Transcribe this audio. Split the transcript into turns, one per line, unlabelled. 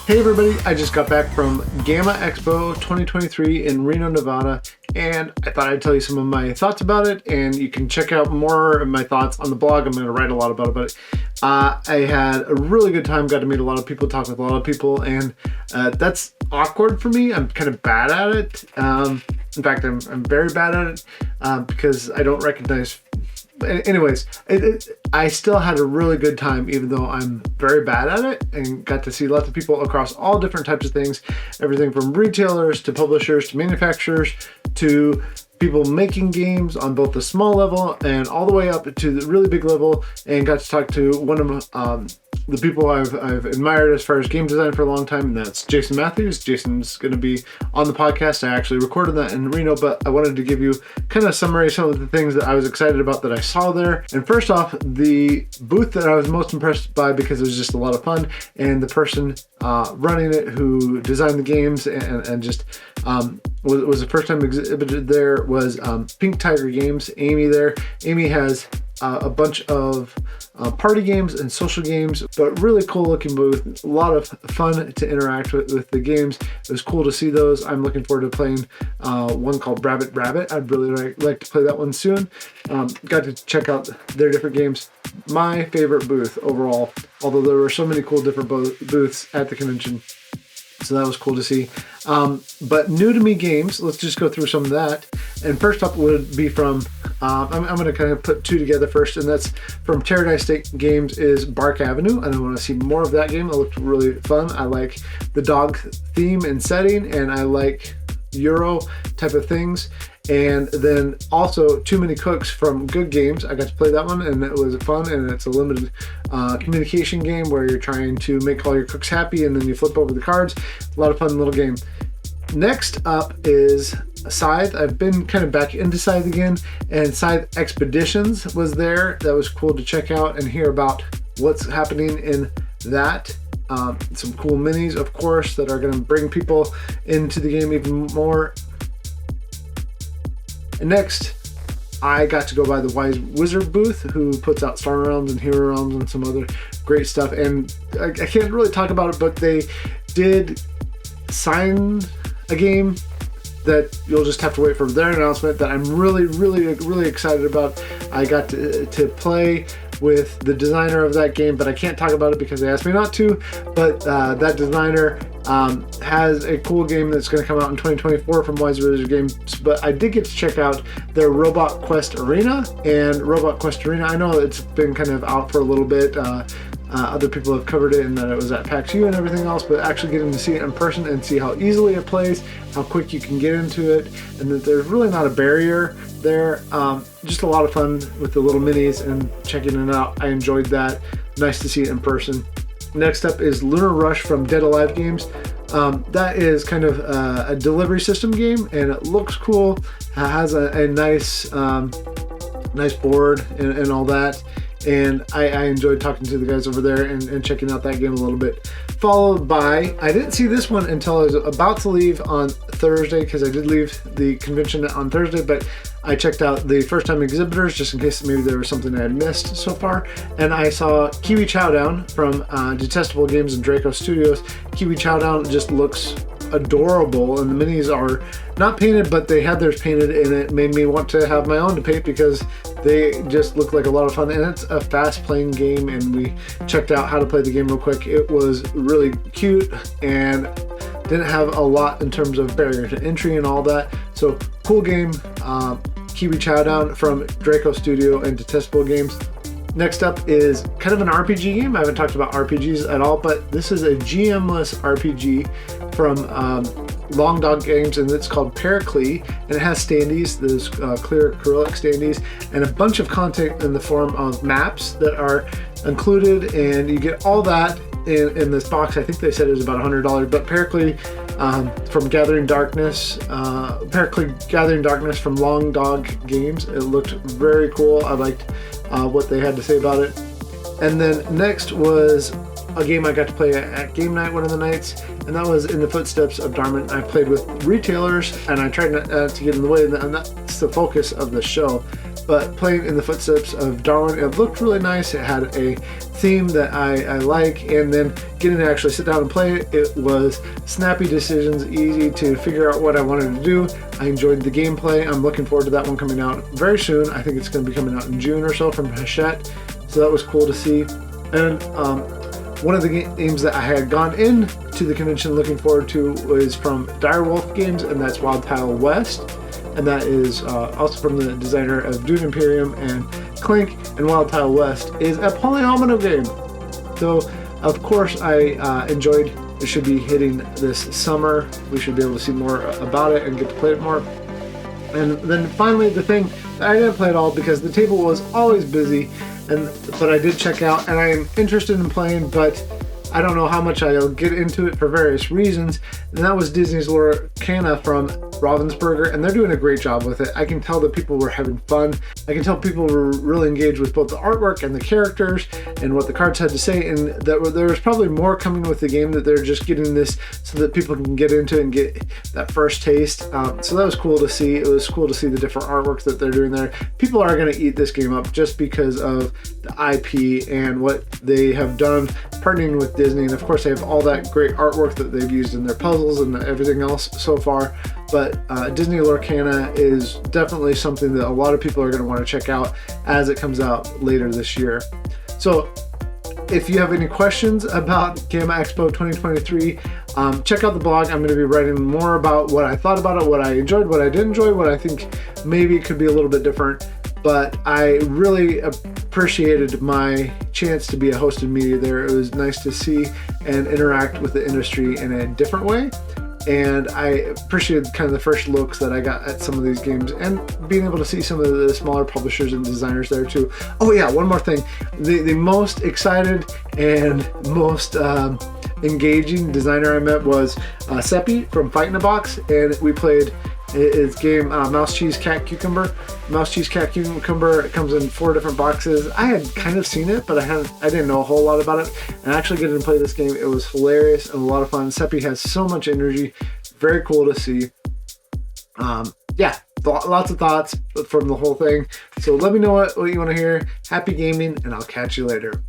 Hey everybody, I just got back from GAMA Expo 2023 in Reno, Nevada, and I thought I'd tell you some of my thoughts about it, and you can check out more of my thoughts on the blog. I'm going to write a lot about it. I had a really good time, got to meet a lot of people, talk with a lot of people, and that's awkward for me. I'm kind of bad at it. In fact, I'm very bad at it because I don't recognize. Anyways, I still had a really good time, even though I'm very bad at it, and got to see lots of people across all different types of things, everything from retailers to publishers to manufacturers to people making games on both the small level and all the way up to the really big level, and got to talk to one of the people I've admired as far as game design for a long time, and that's Jason Matthews. Jason's going to be on the podcast. I actually recorded that in Reno, but I wanted to give you kind of a summary of some of the things that I was excited about that I saw there. And first off, the booth that I was most impressed by, because it was just a lot of fun, and the person running it who designed the games and just was the first time exhibited there was Pink Tiger Games, Amy there. Amy has a bunch of party games and social games, but really cool looking booth. A lot of fun to interact with the games. It was cool to see those. I'm looking forward to playing one called Rabbit Rabbit. I'd really like to play that one soon. Got to check out their different games. My favorite booth overall, although there were so many cool different booths at the convention. So that was cool to see. But new to me games, let's just go through some of that. And first up would be from, I'm going to kind of put two together first, and that's from Terre Games is Bark Avenue, and I want to see more of that game. It looked really fun. I like the dog theme and setting, and I like Euro type of things. And then also Too Many Cooks from Good Games. I got to play that one, and it was fun, and it's a limited communication game where you're trying to make all your cooks happy, and then you flip over the cards. A lot of fun little game. Next up is Scythe. I've been kind of back into Scythe again, and Scythe Expeditions was there. That was cool to check out and hear about what's happening in that. Some cool minis, of course, that are going to bring people into the game even more. And next, I got to go by the Wise Wizard booth, who puts out Star Realms and Hero Realms and some other great stuff. And I can't really talk about it, but they did sign a game that you'll just have to wait for their announcement that I'm really excited about. I got to play with the designer of that game, but I can't talk about it because they asked me not to. But that designer has a cool game that's going to come out in 2024 from Wise Wizard Games. But I did get to check out their Robot Quest Arena, and Robot Quest Arena, I know it's been kind of out for a little bit. Other people have covered it, and that it was at PAX U and everything else, but actually getting to see it in person and see how easily it plays, how quick you can get into it, and that there's really not a barrier there. Just a lot of fun with the little minis and checking it out. I enjoyed that. Nice to see it in person. Next up is Lunar Rush from Dead Alive Games. That is kind of a delivery system game, and it looks cool. It has a nice board and all that. And I enjoyed talking to the guys over there and checking out that game a little bit. Followed by, I didn't see this one until I was about to leave on Thursday, because I did leave the convention on Thursday, but I checked out the first time exhibitors just in case maybe there was something I had missed so far. And I saw Kiwi Chowdown from Detestable Games and Draco Studios. Kiwi Chowdown just looks adorable, and the minis are not painted, but they had theirs painted, and it made me want to have my own to paint because they just look like a lot of fun. And it's a fast playing game, and we checked out how to play the game real quick. It was really cute and didn't have a lot in terms of barrier to entry and all that. So cool game. Kiwi Chowdown from Draco Studio and Detestable Games. Next up is kind of an RPG game. I haven't talked about RPGs at all, but this is a GM-less RPG from Long Dog Games, and it's called Pericle, and it has standees, those clear acrylic standees, and a bunch of content in the form of maps that are included, and you get all that in this box. I think they said it was about $100, but Pericle from Gathering Darkness, Pericle Gathering Darkness from Long Dog Games. It looked very cool. I liked what they had to say about it. And then next was a game I got to play at game night one of the nights, and that was In the Footsteps of Darwin. I played with retailers, and I tried not to get in the way, and that's the focus of the show. But playing In the Footsteps of Darwin, it looked really nice. It had a theme that I like, and then getting to actually sit down and play it, it was snappy decisions, easy to figure out what I wanted to do. I enjoyed the gameplay. I'm looking forward to that one coming out very soon. I think it's going to be coming out in June or so from Hachette, so that was cool to see. And one of the games that I had gone into the convention looking forward to was from Direwolf Games, and that's Wild Tile West. And that is also from the designer of Dune Imperium and Clink, and Wild Tile West is a polyomino game. So, of course, I enjoyed it. Should be hitting this summer. We should be able to see more about it and get to play it more. And then finally, the thing that I didn't play at all because the table was always busy, but I did check out, and I am interested in playing, but I don't know how much I'll get into it for various reasons, and that was Disney's Lorcana from Ravensburger, and they're doing a great job with it. I can tell that people were having fun. I can tell people were really engaged with both the artwork and the characters and what the cards had to say, and that there was probably more coming with the game, that they're just getting this so that people can get into it and get that first taste. So that was cool to see. It was cool to see the different artwork that they're doing there. People are going to eat this game up just because of the IP and what they have done partnering with Disney, and of course they have all that great artwork that they've used in their puzzles and everything else so far. But Disney Lorcana is definitely something that a lot of people are going to want to check out as it comes out later this year. So if you have any questions about GAMA Expo 2023, check out the blog. I'm going to be writing more about what I thought about it, what I enjoyed, what I didn't enjoy, what I think maybe could be a little bit different. But I really appreciated my chance to be a hosted media there. It was nice to see and interact with the industry in a different way. And I appreciated kind of the first looks that I got at some of these games and being able to see some of the smaller publishers and designers there too. Oh yeah, one more thing. The most excited and most engaging designer I met was Seppi from Fight in a Box, and we played his game Mouse, Cheese, Cat, Cucumber. Mouse, Cheese, Cat, Cucumber. It comes in 4 different boxes. I had kind of seen it, but I didn't know a whole lot about it. And actually getting to play this game, it was hilarious and a lot of fun. Seppi has so much energy. Very cool to see. Yeah, lots of thoughts from the whole thing. So let me know what you want to hear. Happy gaming, and I'll catch you later.